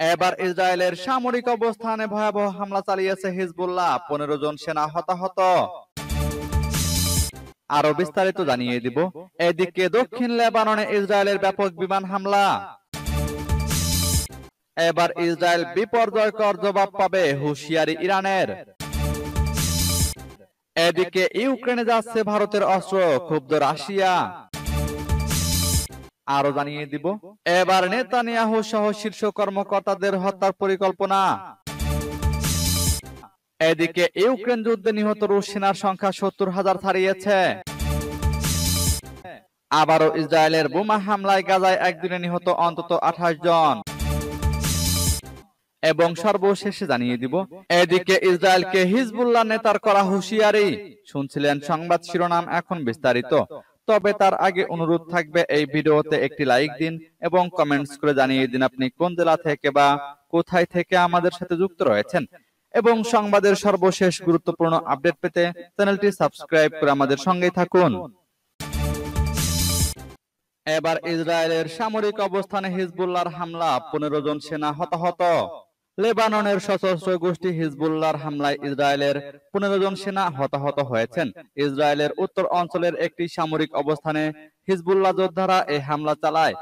এবার ইসরায়েলের সামরিক অবস্থানে ভয়াবহ হামলা চালিয়েছে হিজবুল্লাহ, 15 জন সেনা হতাহত। আরো বিস্তারিত জানিয়ে দিব। এদিকে দক্ষিণ লেবাননে ইসরায়েলের ব্যাপক বিমান হামলা। এবার ইসরায়েল বিপর্যয়কর জবাব পাবে, হুঁশিয়ারি ইরানের। এদিকে ইউক্রেনে যাচ্ছে ভারতের অস্ত্র, ক্ষুব্ধ রাশিয়া। আরো জানিয়ে দিব। এবার নেতানিয়াহু সহ শীর্ষ কর্মকর্তাদের হত্যার পরিকল্পনা। এদিকে ইউক্রেন যুদ্ধে নিহত রুশ সেনার সংখ্যা 70,000 ছাড়িয়েছে। আবারও ইসরায়েলের বোমা হামলায় গাজায় একদিনে নিহত অন্তত 28 জন। এবং সর্বশেষে জানিয়ে দিব। এদিকে ইসরায়েলকে হিজবুল্লাহ নেতার করা হুঁশিয়ারি। শুনছিলেন সংবাদ শিরোনাম, এখন বিস্তারিত। তবে তার আগে অনুরোধ থাকবে, এই ভিডিওতে একটি লাইক দিন এবং কমেন্টস করে জানিয়ে দিন আপনি কোন জেলা থেকে বা কোথায় থেকে আমাদের সাথে যুক্ত রয়েছেন। এবং সংবাদের সর্বশেষ গুরুত্বপূর্ণ আপডেট পেতে চ্যানেলটি সাবস্ক্রাইব করে আমাদের সঙ্গেই থাকুন। এবার ইসরায়েলের সামরিক অবস্থানে হিজবুল্লাহর হামলা, 15 জন সেনা হতাহত। লেবাননের সশস্ত্র গোষ্ঠী হিজবুল্লাহর হামলায় ইসরায়েলের 15 জন সেনা হতাহত হয়েছেন। ইসরায়েলের উত্তর অঞ্চলের একটি সামরিক অবস্থানে হিজবুল্লাহ যোদ্ধারা এই হামলা চালায়।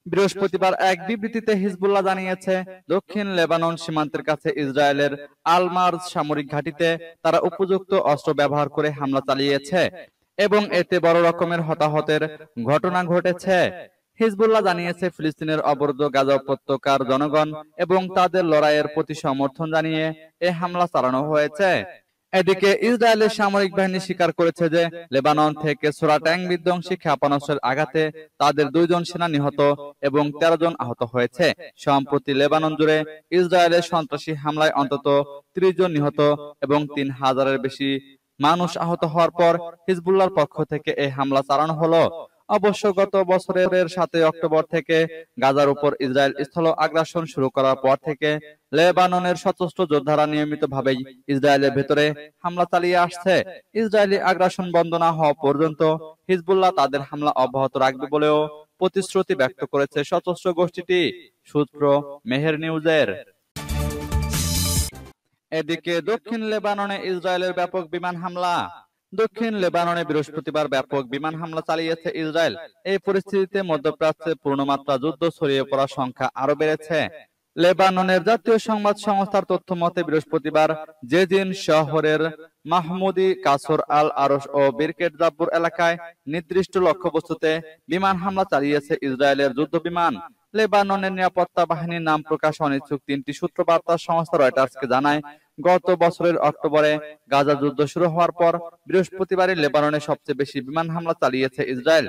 বৃহস্পতিবার এক বিবৃতিতে হিজবুল্লাহ জানিয়েছে, দক্ষিণ লেবানন সীমান্তের কাছে ইসরায়েলের আল-মার্জ সামরিক ঘাঁটিতে তারা উপযুক্ত অস্ত্র ব্যবহার করে হামলা চালিয়েছে এবং এতে বড় রকমের হতাহতের ঘটনা ঘটেছে। হিজবুল্লাহ জানিয়েছে, ফিলিস্তিনের অবরুদ্ধ গাজা উপত্যকার জনগণ এবং তাদের লড়াইয়ের প্রতি সমর্থন জানিয়ে এ হামলা চালানো হয়েছে। এদিকে ইসরায়েলের সামরিক বাহিনী স্বীকার করেছে যে লেবানন থেকে ছোড়া ট্যাঙ্ক বিধ্বংসী ক্ষেপণাস্ত্রের আঘাতে তাদের 2 জন সেনা নিহত এবং 13 জন আহত হয়েছে। সম্প্রতি লেবানন জুড়ে ইসরায়েলের সন্ত্রাসী হামলায় অন্তত 30 জন নিহত এবং 3,000-এর বেশি মানুষ আহত হওয়ার পর হিজবুল্লাহর পক্ষ থেকে এই হামলা চালানো হলো। অবশ্য গত বছরের 7 অক্টোবর থেকে গাজার উপর ইসরায়েল স্থল আগ্রাসন শুরু করার পর থেকে লেবাননের সশস্ত্র যোদ্ধারা নিয়মিতভাবেই ইসরায়েলের ভেতরে হামলা চালিয়ে আসছে। ইসরায়েলি আগ্রাসন বন্ধ না হওয়া পর্যন্ত হিজবুল্লাহ তাদের হামলা অব্যাহত রাখবে বলেও প্রতিশ্রুতি ব্যক্ত করেছে সশস্ত্র গোষ্ঠীটি। সূত্র মেহের নিউজের। এদিকে দক্ষিণ লেবাননে ইসরায়েলের ব্যাপক বিমান হামলা। দক্ষিণ লেবাননে বৃহস্পতিবার ব্যাপক বিমান হামলা চালিয়েছে ইসরায়েল। এই পরিস্থিতিতে মধ্যপ্রাচ্যে পূর্ণমাত্রা যুদ্ধ ছড়িয়ে পড়ার সংখ্যা আরো বেড়েছে। লেবাননের জাতীয় সংবাদ সংস্থার তথ্য মতে বৃহস্পতিবার জেজিন শহরের মাহমুদি, কাসর আল আরশ ও বিরকেট জাব্বুর এলাকায় নির্দিষ্ট লক্ষ্যবস্তুতে বিমান হামলা চালিয়েছে ইসরায়েলের যুদ্ধ বিমান। লেবাননের নিরাপত্তা বাহিনীর নাম প্রকাশ অনিচ্ছুক 3টি সূত্র বার্তা সংস্থা রয়টার্সকে জানায়, গত বছরের অক্টোবরে গাজা যুদ্ধ শুরু হওয়ার পর বৃহস্পতিবারই লেবাননে সবচেয়ে বেশি বিমান হামলা চালিয়েছে ইসরায়েল।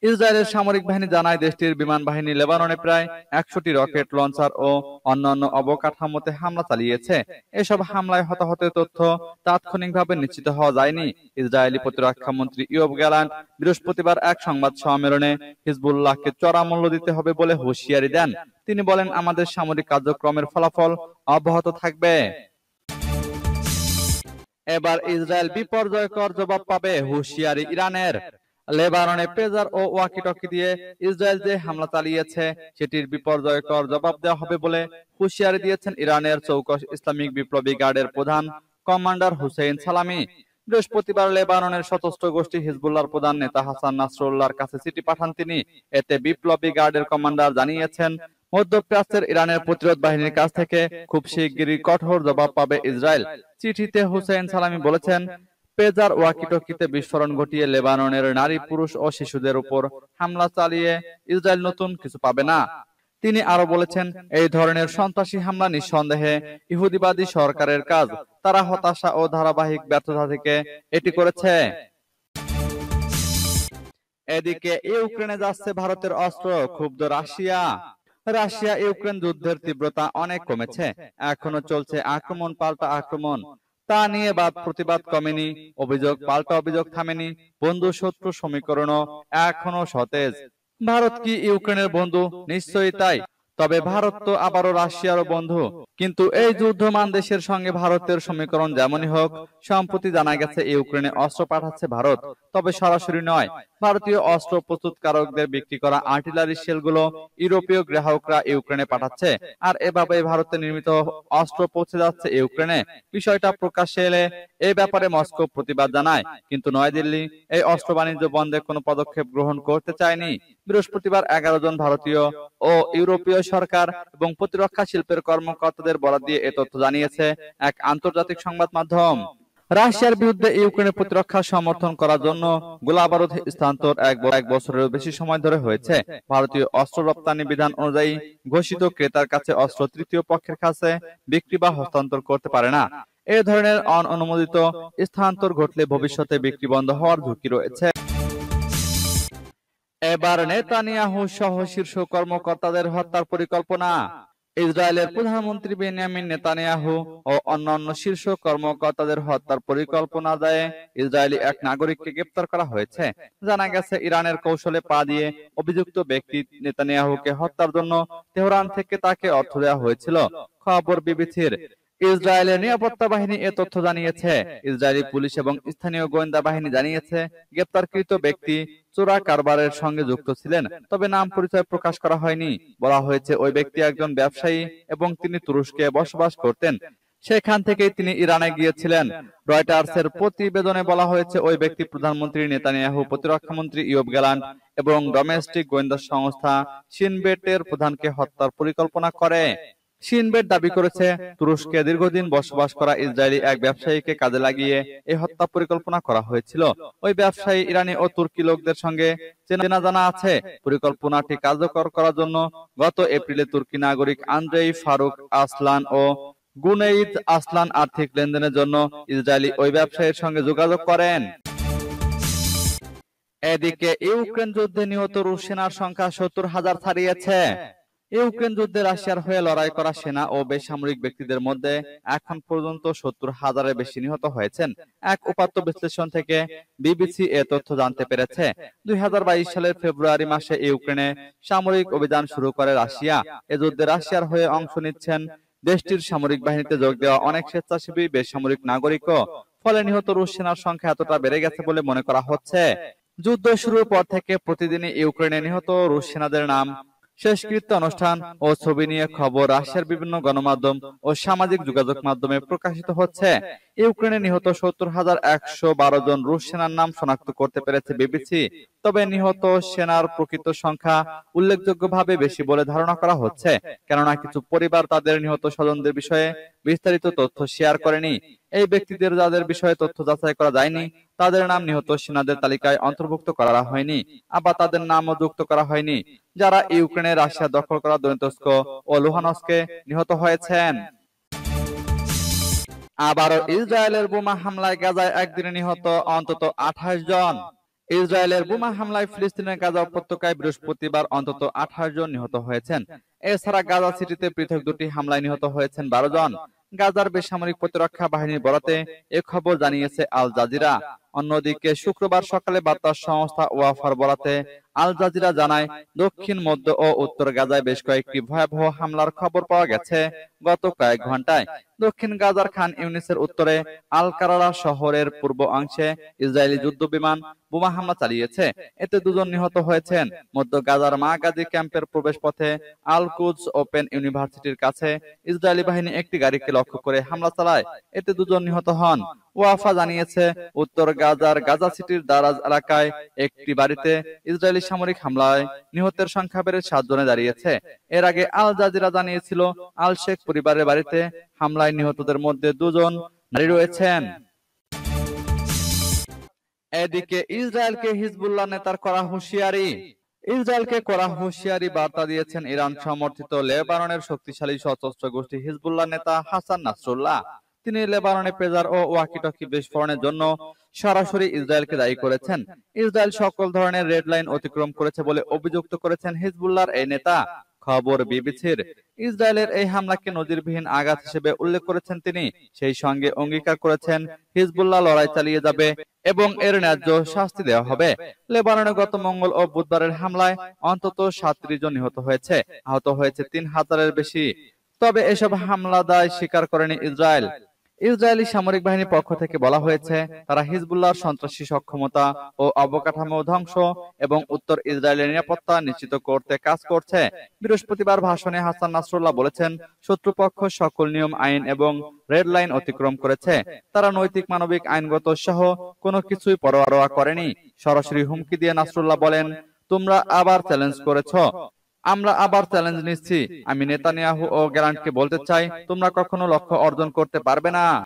ইসরায়েলের সামরিক বাহিনী জানায়, দেশটির বিমান বাহিনী লেবাননে প্রায় 100টি রকেট লঞ্চার ও অন্যান্য অবকাঠামোতে হামলা চালিয়েছে। এসব হামলায় হতাহতের তথ্য তাৎক্ষণিকভাবে নিশ্চিত হওয়া যায়নি। ইসরায়েলি প্রতিরক্ষা মন্ত্রী ইয়োব গ্যালান্ট বৃহস্পতিবার এক সংবাদ সম্মেলনে হিজবুল্লাহকে চড়া মূল্য দিতে হবে বলে হুঁশিয়ারি দেন। তিনি বলেন, আমাদের সামরিক কার্যক্রমের ফলাফল অব্যাহত থাকবে। এবার ইসরায়েল বিপর্যয়কর জবাব পাবে, হুঁশিয়ারি ইরানের। লেবাননে পেজার ও ওয়াকিটকি দিয়ে ইসরায়েল যে হামলা চালিয়েছে সেটির বিপর্যয়কর জবাব দেওয়া হবে বলে হুঁশিয়ারি দিয়েছেন ইরানের চৌকস ইসলামিক বিপ্লবী গার্ডের প্রধান কমান্ডার হুসেইন সালামি। বৃহস্পতিবার লেবাননের সশস্ত্র গোষ্ঠী হিজবুল্লাহর প্রধান নেতা হাসান নাসরুল্লাহর কাছে চিঠি পাঠান তিনি। এতে বিপ্লবী গার্ডের কমান্ডার জানিয়েছেন, মধ্যপ্রাচ্যের ইরানের প্রতিরোধ বাহিনীর কাছ থেকে খুব শিগগিরই কঠোর জবাব পাবে ইসরায়েল। চিঠিতে হুসেইন সালামি বলেছেন, পেজার ওয়াকিটকিতে বিস্ফোরণ ঘটিয়ে লেবাননের নারী, পুরুষ ও শিশুদের উপর হামলা চালিয়ে ইসরায়েল নতুন কিছু পাবে না। তিনি আরো বলেছেন, এই ধরনের সন্ত্রাসী হামলা নিঃসন্দেহে ইহুদিবাদী সরকারের কাজ। তারা হতাশা ও ধারাবাহিক ব্যর্থতা থেকে এটি করেছে। এদিকে ইউক্রেনে যাচ্ছে ভারতের অস্ত্র, ক্ষুব্ধ রাশিয়া। রাশিয়া ইউক্রেন যুদ্ধের তীব্রতা অনেক কমেছে, এখনো চলছে আক্রমণ পাল্টা আক্রমণ। তা নিয়ে প্রতিবাদ কমেনি, অভিযোগ পাল্টা অভিযোগ থামেনি, বন্ধু শত্রু সমীকরণও এখনো সতেজ। ভারত কি ইউক্রেনের বন্ধু? নিশ্চয়ই তাই। তবে ভারত তো আবারও রাশিয়ারও বন্ধু। কিন্তু এই যুদ্ধমান দেশের সঙ্গে ভারতের সমীকরণ যেমনই হোক, সম্প্রতি জানা গেছে ইউক্রেনে অস্ত্র পাঠাচ্ছে ভারত, তবে সরাসরি নয়। ভারতীয় অস্ত্র প্রস্তুতকারকদের বিক্রি করা আর্টিলারি শেলগুলো ইউরোপীয় গ্রাহকরা ইউক্রেনে পাঠাচ্ছে, আর এভাবে ভারতে নির্মিত অস্ত্র পৌঁছে যাচ্ছে ইউক্রেনে। বিষয়টা প্রকাশ্যে এলে এই ব্যাপারে মস্কো প্রতিবাদ জানায়, কিন্তু নয়াদিল্লি এই অস্ত্র বাণিজ্য বন্ধে কোনো পদক্ষেপ গ্রহণ করতে চায়নি। বৃহস্পতিবার 11 জন ভারতীয় ও ইউরোপীয় সরকার এবং প্রতিরক্ষা শিল্পের কর্মকর্তাদের বরাত দিয়ে এ তথ্য জানিয়েছে এক আন্তর্জাতিক সংবাদ মাধ্যম। রাশিয়ার বিরুদ্ধে ইউক্রেনের প্রতিরক্ষা সমর্থন করার জন্য গোলাবারুদ স্থানান্তর এক বছরেরও বেশি সময় ধরে হয়েছে। ভারতীয় অস্ত্র রপ্তানি বিধান অনুযায়ী ঘোষিত ক্রেতার কাছে অস্ত্র তৃতীয় পক্ষের কাছে বিক্রি বা হস্তান্তর করতে পারে না। এ ধরনের অননুমোদিত স্থানান্তর ঘটলে ভবিষ্যতে বিক্রি বন্ধ হওয়ার ঝুঁকি রয়েছে। এবার নেতানিয়াহু সহ শীর্ষ কর্মকর্তাদের হত্যার পরিকল্পনা। ইসরায়েলের প্রধানমন্ত্রী বেনিয়ামিন নেতানিয়াহু ও অন্যান্য শীর্ষ কর্মকর্তাদের হত্যার পরিকল্পনা দেয় ইসরায়েলি এক নাগরিককে গ্রেপ্তার করা হয়েছে। জানা গেছে, ইরানের কৌশলে পা দিয়ে অভিযুক্ত ব্যক্তি নেতানিয়াহুকে হত্যার জন্য তেহরান থেকে তাকে অর্থ দেওয়া হয়েছিল। খবর বিবিসির। ইসরায়েলের নিরাপত্তা বাহিনী এ তথ্য জানিয়েছে। ইসরায়েলি পুলিশ এবং স্থানীয় গোয়েন্দা বাহিনী জানিয়েছে, গ্রেপ্তারকৃত ব্যক্তি চোরা কারবারের সঙ্গে যুক্ত ছিলেন, তবে নাম পরিচয় প্রকাশ করা হয়নি। বলা হয়েছে, ওই ব্যক্তি একজন ব্যবসায়ী এবং তিনি তুরস্কে বসবাস করতেন। সেখান থেকেই তিনি ইরানে গিয়েছিলেন। রয়টার্সের প্রতিবেদনে বলা হয়েছে, ওই ব্যক্তি প্রধানমন্ত্রী নেতানিয়াহু, প্রতিরক্ষামন্ত্রী ইয়োব গ্যালান্ট এবং ডোমেস্টিক গোয়েন্দা সংস্থা শিনবেটের প্রধানকে হত্যার পরিকল্পনা করে। শিনবেট দাবি করেছে, তুরস্কে দীর্ঘদিন বসবাস করা ইসরায়েলি এক ব্যবসায়ীকে কাজে লাগিয়ে এই হত্যা পরিকল্পনা করা হয়েছিল। ওই ব্যবসায়ী ইরানি ও তুর্কি লোকদের সঙ্গে চেনা জানা আছে। পরিকল্পনাটি কার্যকর করার জন্য গত এপ্রিলে তুর্কি নাগরিক আন্দ্রেই ফারুক আসলান ও গুনেইদ আসলান আর্থিক লেনদেনের জন্য ইসরায়েলি ওই ব্যবসায়ীর সঙ্গে যোগাযোগ করেন। এদিকে ইউক্রেন যুদ্ধে নিহত রুশ সেনার সংখ্যা 70,000 ছাড়িয়েছে। ইউক্রেন যুদ্ধে রাশিয়ার হয়ে লড়াই করা সেনা ও বেসামরিক ব্যক্তিদের মধ্যে এখন পর্যন্ত 70,000-এর বেশি নিহত হয়েছেন। এক উপাত্ত বিশ্লেষণ থেকে বিবিসি এ তথ্য জানতে পেরেছে। 2022 সালের ফেব্রুয়ারি মাসে ইউক্রেনে সামরিক অভিযান শুরু করে রাশিয়া। এ যুদ্ধে রাশিয়ার হয়ে অংশ নিচ্ছেন দেশটির সামরিক বাহিনীতে যোগ দেওয়া অনেক স্বেচ্ছাসেবী বেসামরিক নাগরিকও। ফলে নিহত রুশ সেনার সংখ্যা এতটা বেড়ে গেছে বলে মনে করা হচ্ছে। যুদ্ধ শুরুর পর থেকে প্রতিদিনই ইউক্রেনে নিহত রুশ সেনাদের নাম, শেষকৃত্য অনুষ্ঠান ও ছবি নিয়ে খবর রাশিয়ার বিভিন্ন গণমাধ্যম ও সামাজিক যোগাযোগ মাধ্যমে প্রকাশিত হচ্ছে। ইউক্রেনে নিহত 70,112 জন রুশ সেনার নাম শনাক্ত করতে পেরেছে বিবিসি। তবে নিহত সেনার প্রকৃত সংখ্যা উল্লেখযোগ্যভাবে বেশি বলে ধারণা করা হচ্ছে, কেননা কিছু পরিবার তাদের নিহত স্বজনদের বিষয়ে বিস্তারিত তথ্য শেয়ার করেনি। এই ব্যক্তিদের যাদের বিষয়ে তথ্য যাচাই করা যায়নি, তাদের নাম নিহত সেনাদের তালিকায় অন্তর্ভুক্ত করা হয়নি, আবার তাদের নামও যুক্ত করা হয়নি, যারা ইউক্রেনে রাশিয়া দখল করা দনেৎস্ক ও লুহানস্কে নিহত হয়েছেন। আবারও ইসরায়েলের বোমা হামলায় গাজায় একদিনে নিহত অন্তত 28 জন। ইসরায়েলের বোমা হামলায় ফিলিস্তিনের গাজা উপত্যকায় বৃহস্পতিবার অন্তত 28 জন নিহত হয়েছেন। এছাড়া গাজা সিটিতে পৃথক দুটি হামলায় নিহত হয়েছেন 12 জন। গাজার বেসামরিক প্রতিরক্ষা বাহিনীর বরাতে এ খবর জানিয়েছে আল জাজিরা। অন্যদিকে শুক্রবার সকালে বার্তা সংস্থা ওয়াফার বরাতে আল জাজিরা জানায়, দক্ষিণ, মধ্য ও উত্তর গাজায় বেশ কয়েকটি ভয়াবহ হামলার খবর পাওয়া গেছে গত কয়েক ঘন্টায়। দক্ষিণ গাজার খান ইউনিসের উত্তরে আল কারারা শহরের পূর্ব অংশে ইসরায়েলি যুদ্ধ বিমান বোমা হামলা চালিয়েছে। এতে 2 জন নিহত হয়েছেন। মধ্য গাজার মা গাজী ক্যাম্পের প্রবেশ পথে আল কুদস ওপেন ইউনিভার্সিটির কাছে ইসরায়েলি বাহিনী একটি গাড়িকে লক্ষ্য করে হামলা চালায়। এতে 2 জন নিহত হন। ওয়াফা জানিয়েছে, উত্তর গাজার গাজা সিটির দারাজ এলাকায় একটি বাড়িতে ইসরায়েলি সামরিক হামলায় নিহতের সংখ্যা বেড়ে 7 জনে দাঁড়িয়েছে। এর আগে আল জাজিরা জানিয়েছিল, আল শেখ পরিবারের বাড়িতে হামলায় নিহতদের মধ্যে 2 জন নারী রয়েছেন। এদিকে ইসরায়েলকে হিজবুল্লাহ নেতার করা হুঁশিয়ারি। ইসরায়েলকে করা হুঁশিয়ারি বার্তা দিয়েছেন ইরান সমর্থিত লেবাননের শক্তিশালী সশস্ত্র গোষ্ঠী হিজবুল্লাহ নেতা হাসান নাসরুল্লাহ। তিনি লেবাননে পেজার ও ওয়াকিটকি বিস্ফোরণের জন্য সরাসরি ইসরায়েলকে দায়ী করেছেন। ইসরায়েল সকল ধরনের রেড লাইন অতিক্রম করেছে বলে অভিযুক্ত করেছেন হিজবুল্লাহর এই নেতা। খবর বিবিসির। ইসরায়েলের এই হামলাকে নজিরবিহীন আঘাত হিসেবে উল্লেখ করেছেন তিনি। সেই সঙ্গে অঙ্গীকার করেছেন হিজবুল্লাহ লড়াই চালিয়ে যাবে এবং এর ন্যায্য শাস্তি দেওয়া হবে। লেবাননে গত মঙ্গল ও বুধবারের হামলায় অন্তত ৩৭ জন নিহত হয়েছে, আহত হয়েছে ৩,০০০-এর বেশি। তবে এসব হামলা দায় স্বীকার করেনি ইসরায়েল। ইসরায়েলি সামরিক বাহিনীর পক্ষ থেকে বলা হয়েছে, তারা হিজবুল্লাহর সন্ত্রাসী সক্ষমতা ও অবকাঠামো ধ্বংস এবং উত্তর ইসরায়েলের নিরাপত্তা নিশ্চিত করতে কাজ করছে। বৃহস্পতিবার ভাষণে হাসান নাসরুল্লাহ বলেছেন, শত্রুপক্ষ সকল নিয়ম, আইন এবং রেড লাইন অতিক্রম করেছে। তারা নৈতিক, মানবিক, আইনগত সহ কোনো কিছুই পরোয়া করেনি। সরাসরি হুমকি দিয়ে নাসরুল্লাহ বলেন, তোমরা আবার চ্যালেঞ্জ করেছ, আমরা আবার চ্যালেঞ্জ নিচ্ছি। আমি নেতানিয়াহু ও গ্যালান্টকে বলতে চাই, তোমরা কখনো লক্ষ্য অর্জন করতে পারবে না।